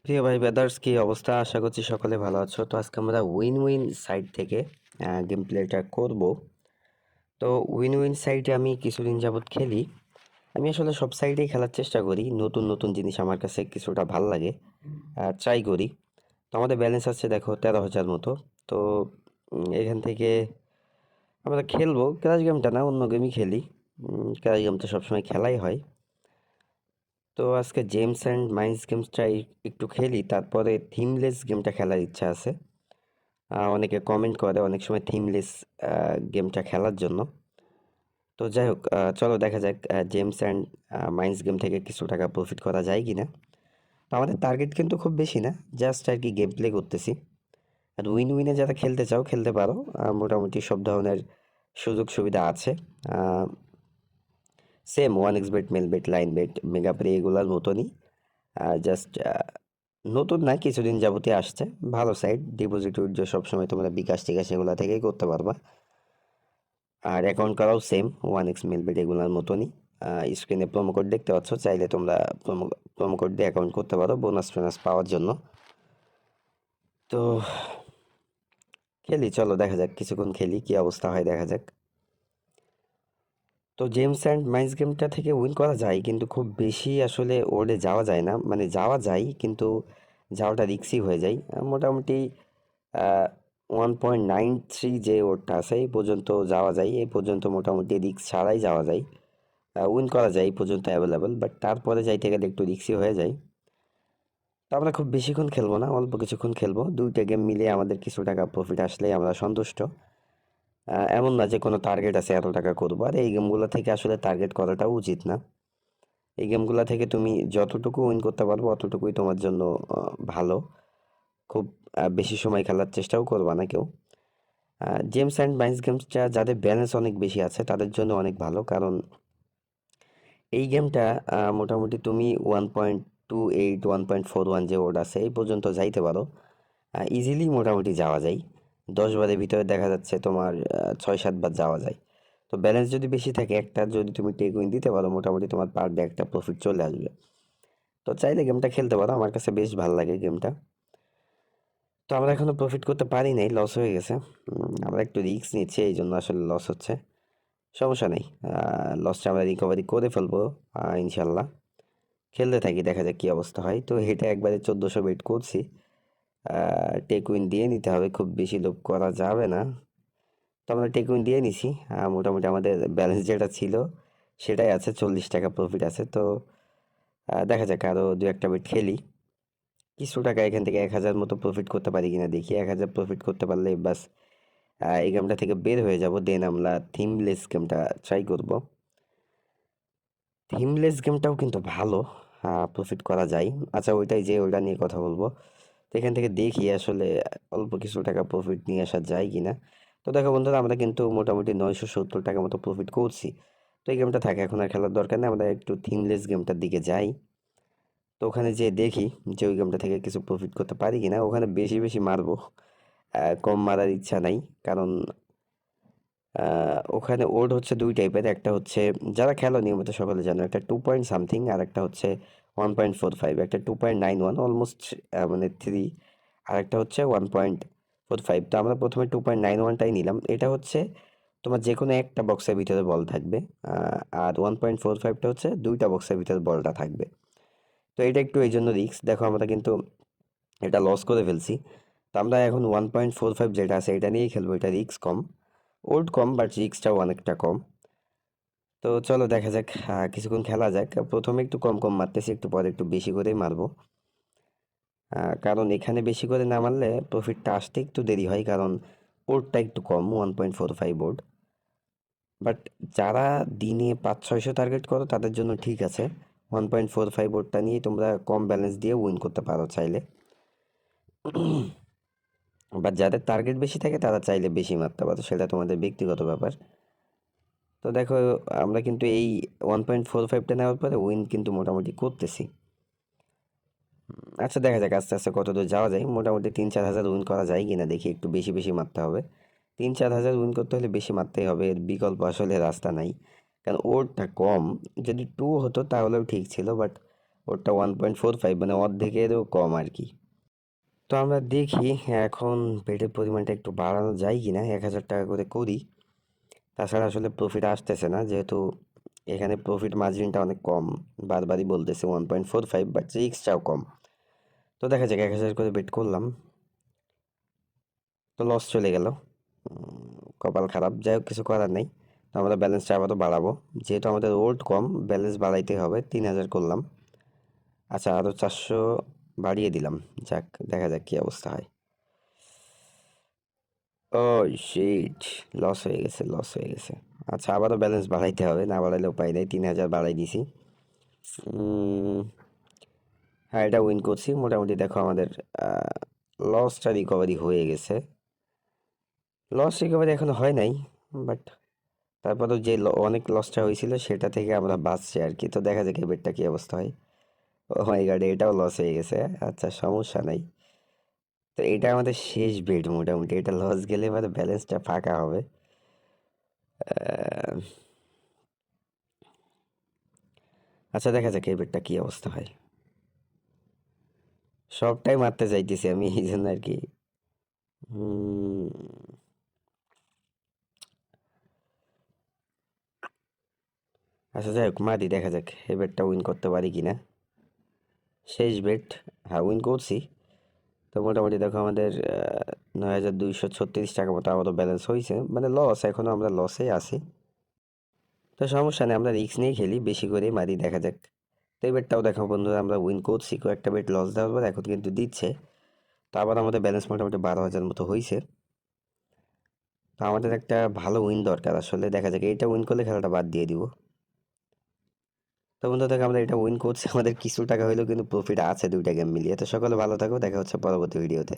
প্রিয় ভাই ব্রাদার্স, কি অবস্থা? আশা করছি সকলে ভালো আছো। তো আজকে আমরা উইন উইন সাইট থেকে গেম প্লেটা করব। তো উইন উইন সাইটে আমি কিছুদিন যাবত খেলি। আমি আসলে সব সাইডেই খেলার চেষ্টা করি, নতুন নতুন জিনিস আমার কাছে কিছুটা ভাল লাগে, ট্রাই করি। তো আমাদের ব্যালেন্স আছে দেখো 13,000 মতো। তো এখান থেকে আমরা খেলবো ক্র্যাশ গেমটা না, অন্য গেমই খেলি। ক্র্যাশ গেম তো সবসময় খেলাই হয়। তো আজকে জেমস অ্যান্ড মাইন্স গেমসটা একটু খেলি, তারপরে থিমলেস গেমটা খেলার ইচ্ছা আছে। অনেকে কমেন্ট করে অনেক সময় থিমলেস গেমটা খেলার জন্য। তো যাই হোক, চলো দেখা যাক জেমস অ্যান্ড মাইন্স গেম থেকে কিছু টাকা প্রফিট করা যায় কি না। তো আমাদের টার্গেট কিন্তু খুব বেশি না, জাস্ট আর কি গেম প্লে করতেছি। আর উইন উইনে যারা খেলতে চাও খেলতে পারো। মোটামুটি সব ধরনের সুযোগ সুবিধা আছে। Same one x bet, Melbet, Linebet, Megapari এগুলোর মতনই। জাস্ট নতুন না, কিছুদিন যাবতীয় আসছে। ভালো সাইট, ডিপোজিট উইথড্র সবসময় তোমরা বিকাশ টিকাশ এগুলো থেকেই করতে পারবা। আর অ্যাকাউন্ট করাও সেম ওয়ান এক্স মেলবেট এগুলোর মতনই। স্ক্রিনে প্রোমো কোড দেখতে পাচ্ছ, চাইলে তোমরা প্রোমো কোড দিয়ে অ্যাকাউন্ট করতে পারো বোনাস টোনাস পাওয়ার জন্য। তো খেলি, চলো দেখা যাক, কিছুক্ষণ খেলি কি অবস্থা হয় দেখা যাক। তো জেমস অ্যান্ড মাইন্স গেমটা থেকে উইন করা যায়, কিন্তু খুব বেশি আসলে ওরে যাওয়া যায় না। মানে যাওয়া যায় কিন্তু যাওয়াটা রিক্সি হয়ে যায়। মোটামুটি 1.93 যে ওরটা আছে এই পর্যন্ত যাওয়া যায়। এই পর্যন্ত মোটামুটি রিক্স ছাড়াই যাওয়া যায়, উইন করা যায় এই পর্যন্ত অ্যাভেলেবল। বাট তারপরে যাইতে গেলে একটু রিক্সি হয়ে যায়। তো আমরা খুব বেশিক্ষণ খেলবো না, অল্প কিছুক্ষণ খেলবো। দুইটা গেম মিলিয়ে আমাদের কিছু টাকা প্রফিট আসলেই আমরা সন্তুষ্ট। এমন না যে কোনো টার্গেট আছে এত টাকা করবো, আর এই গেমগুলো থেকে আসলে টার্গেট করাটাও উচিত না। এই গেমগুলো থেকে তুমি যতটুকু উইন করতে পারবো অতটুকুই তোমার জন্য ভালো। খুব বেশি সময় খেলার চেষ্টাও করবা না কেউ। জেমস অ্যান্ড মাইন্স গেমসটা যাদের ব্যালেন্স অনেক বেশি আছে তাদের জন্য অনেক ভালো, কারণ এই গেমটা মোটামুটি তুমি 1.28, 1.41 যে ওড আছে এই পর্যন্ত যাইতে পারো। ইজিলি মোটামুটি যাওয়া যায়। 10 বারের ভিতরে দেখা যাচ্ছে তোমার 6-7 বার যাওয়া যায়। তো ব্যালেন্স যদি বেশি থাকে, একটা যদি তুমি টেক উইন দিতে পারো, মোটামুটি তোমার পার ডে একটা প্রফিট চলে আসবে। তো চাইলে গেমটা খেলতে পারো, আমার কাছে বেশ ভালো লাগে গেমটা। তো আমরা এখনো প্রফিট করতে পারি নাই, লস হয়ে গেছে। আমরা একটু রিস্ক নিচ্ছি, এই জন্য আসলে লস হচ্ছে। সমস্যা নেই, লসটা আমরা রিকভারি করে ফেলবো ইনশাল্লাহ। খেলতে থাকি, দেখা যাক কী অবস্থা হয়। তো হেঁটে একবারে 1400 বেট করছি। টেক উইন দিয়ে নিতে হবে, খুব বেশি লোভ করা যাবে না। তো আমরা টেক উইন দিয়ে নিছি। মোটামুটি আমাদের ব্যালেন্স যেটা ছিল সেটাই আছে, 40 টাকা প্রফিট আছে। তো দেখা যাক আরও দু একটা বেট খেলি, কিছু টাকা এখান থেকে 1000 মতো প্রফিট করতে পারি কিনা দেখি। 1000 প্রফিট করতে পারলে বাস এই গেমটা থেকে বের হয়ে যাব। দেন আমরা থিমলেস গেমটা ট্রাই করব। থিমলেস গেমটাও কিন্তু ভালো, প্রফিট করা যায়। আচ্ছা, ওইটাই যে ওইটা নিয়ে কথা বলবো। তো এখান থেকে দেখি আসলে অল্প কিছু টাকা প্রফিট নিয়ে আসা যায় কিনা। তো দেখো বন্ধুরা, আমরা কিন্তু মোটামুটি 970 টাকা মতো প্রফিট করছি। তো এই গেমটা থাকে, এখন আর খেলার দরকার নেই, আমরা একটু থিমলেস গেমটার দিকে যাই। তো ওখানে যে দেখি যে ওই গেমটা থেকে কিছু প্রফিট করতে পারি কিনা। ওখানে বেশি বেশি মারবো, কম মারার ইচ্ছা নাই। কারণ ওখানে ওড হচ্ছে দুই টাইপের, একটা হচ্ছে যারা খেলো নিয়মিত সকলে জানো, একটা 2 পয়েন্ট সামথিং, আর একটা হচ্ছে 1.45। একটা 2.91 অলমোস্ট মানে 3, আর একটা হচ্ছে 1.45। তো আমরা প্রথমে 2.91টাই নিলাম। এটা হচ্ছে তোমার যে কোনো একটা বক্সের ভিতরে বল থাকবে। আর 1.45টা হচ্ছে দুইটা বক্সের ভিতরে বলটা থাকবে। তো এটা একটু এই জন্য রিস্ক। দেখো আমরা কিন্তু এটা লস করে ফেলছি। তো আমরা এখন 1.45 যেটা আছে এটা নিয়েই খেলবো, এটা রিস্ক কম। ওল্ড কম, বাট রিস্কটাও অনেকটা কম। তো চলো দেখা যাক, কিছুক্ষণ খেলা যাক। প্রথমে একটু কম কম মারতেছি, একটু পরে একটু বেশি করেই মারবো। কারণ এখানে বেশি করে না মারলে প্রফিটটা আসতে একটু দেরি হয়, কারণ ওডটা একটু কম, 1.45 ওড। বাট যারা দিনে 500-600 টার্গেট করো তাদের জন্য ঠিক আছে। 1.45 ওডটা নিয়ে তোমরা কম ব্যালেন্স দিয়ে উইন করতে পারো চাইলে। বাট যাদের টার্গেট বেশি থাকে তারা চাইলে বেশি মারতে পারো, সেটা তোমাদের ব্যক্তিগত ব্যাপার। তো দেখো, আমরা কিন্তু এই 1.45টা নেওয়ার পরে উইন কিন্তু মোটামুটি করতেছি। আচ্ছা, দেখা যাক আস্তে আস্তে কত দূর যাওয়া যায়। মোটামুটি 3-4 হাজার উইন করা যায় কিনা দেখি, একটু বেশি বেশি মারতে হবে। 3-4 হাজার উইন করতে হলে বেশি মারতেই হবে, এর বিকল্প আসলে রাস্তা নাই। কারণ ওরটা কম, যদি 2 হতো তাহলেও ঠিক ছিল, বাট ওটা 1.45 মানে অর্ধেকেরও কম আর কি। তো আমরা দেখি এখন বেডের পরিমাণটা একটু বাড়ানো যায় কি না, 1,000 টাকা করে করি। তাছাড়া আসলে প্রফিট আসতেছে না, যেহেতু এখানে প্রফিট মার্জিনটা অনেক কম। বারবারই বলতেছে 1.45, বাট রিস্কটাও কম। তো দেখা যাক, 1,000 করে বেট করলাম, তো লস চলে গেল। কপাল খারাপ, যাই হোক কিছু করার নেই। তো আমরা ব্যালেন্সটা আবারও বাড়াবো, যেহেতু আমাদের ওল্ড কম, ব্যালেন্স বাড়াইতে হবে। 3,000 করলাম, আচ্ছা আরও 400 বাড়িয়ে দিলাম। যাক, দেখা যাক কী অবস্থা হয়। ও শিট, লস হয়ে গেছে, লস হয়ে গেছে। আচ্ছা, আবারও ব্যালেন্স বাড়াইতে হবে, না বাড়াইলে উপায় নেই। 3,000 বাড়াই দিছি। হ্যাঁ, এটা উইন করছি মোটামুটি। দেখো আমাদের লসটা রিকভারি হয়ে গেছে। লস রিকভারি এখনো হয় নাই, বাট তারপরেও যে অনেক লসটা হয়েছিল সেটা থেকে আমরা বাঁচছি আর কি। তো দেখা যাক এবারটা কী অবস্থা হয়। ও মাই গড, এটাও লস হয়ে গেছে। আচ্ছা, সমস্যা নাই। তো এটা আমাদের শেষ বেড মোটামুটি। এটা লস গেলে এবার ব্যালেন্সটা ফাঁকা হবে। আহ, আচ্ছা, দেখা যাক এই বেডটা কী অবস্থা হয়। সবটাই মারতে চাইতেছি আমি, এই জন্য আর কি। হুম, আচ্ছা যাই হোক, মারি, দেখা যাক এই বেডটা উইন করতে পারি কিনা। শেষ বেড, হ্যাঁ উইন করছি। তো মোটামুটি দেখো আমাদের 9,236 টাকা মতো আমাদের ব্যালেন্স হয়েছে। মানে লস, এখনও আমরা লসে আছি। তো সমস্যা নেই, আমরা রিস্ক নিয়ে খেলি, বেশি করে মারি, দেখা যাক। তো এই বেডটাও দেখো বন্ধুরা, আমরা উইন করছি। কয়েকটা বেড লস দেওয়ার পর এখন কিন্তু দিচ্ছে। তো আবার আমাদের ব্যালেন্স মোটামুটি 12,000 মতো হয়েছে। তো আমাদের একটা ভালো উইন দরকার আসলে। দেখা যাক, এইটা উইন করলে খেলাটা বাদ দিয়ে দিব। তো বন্ধু দেখো, আমরা এটা উইন করছি, আমাদের কিছু টাকা হইলেও কিন্তু প্রফিট আছে দুইটা গেম মিলিয়ে। তো সকলে ভালো থাকো, দেখা হচ্ছে পরবর্তী ভিডিওতে।